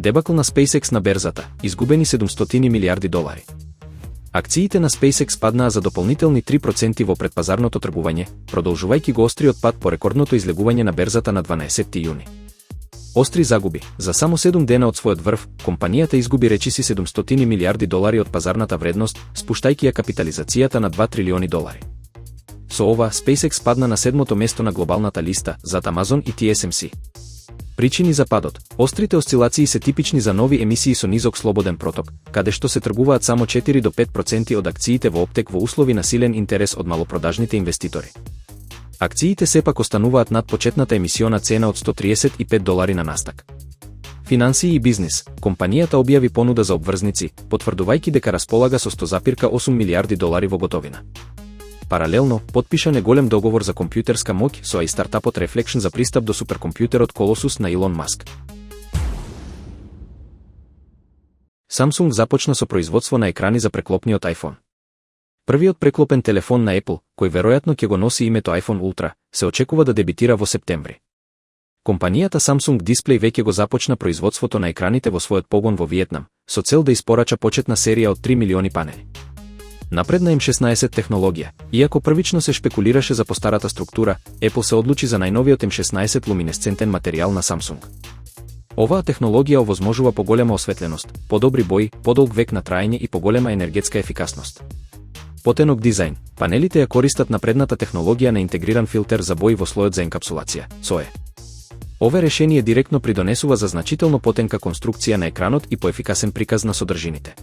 Дебакл на SpaceX на берзата, изгубени 700 милиарди долари. Акциите на SpaceX паднаа за дополнителни 3% во предпазарното тргување, продолжувајќи го остриот пад по рекордното излегување на берзата на 12 јуни. Остри загуби. За само 7 дена од својот врв, компанијата изгуби речиси 700 милиарди долари од пазарната вредност, спуштајќи ја капитализацијата на 2 трилиони долари. Со ова, SpaceX падна на 7-то место на глобалната листа, зад Amazon и TSMC. Причини за падот. Острите осцилации се типични за нови емисии со низок слободен проток, каде што се тргуваат само 4 до 5% од акциите во оптек во услови на силен интерес од малопродажните инвеститори. Акциите сепак остануваат над почетната емисиона цена од 135 долари на Настак. Финансии и бизнис. Компанијата објави понуда за обврзници, потврдувајќи дека располага со 100,8 милиарди долари во готовина. Паралелно, потпишан е голем договор за компјутерска моќ со AI стартапот Reflection за пристап до суперкомпјутерот Colossus на Илон Маск. Samsung започна со производство на екрани за преклопниот iPhone. Првиот преклопен телефон на Apple, кој веројатно ќе го носи името iPhone Ultra, се очекува да дебитира во септември. Компанијата Samsung Display веќе го започна производството на екраните во својот погон во Виетнам, со цел да испорача почетна серија од 3 милиони панели. Напредна M16 технологија, иако првично се шпекулираше за постарата структура, Apple се одлучи за најновиот M16 луминесцентен материјал на Samsung. Оваа технологија овозможува поголема осветленост, подобри бои, подолг век на траење и поголема енергетска ефикасност. Потенок дизајн. Панелите ја користат напредната технологија на интегриран филтер за бои во слојот за енкапсулација, SOE. Ове решение директно придонесува за значително потенка конструкција на екранот и поефикасен приказ на содржините.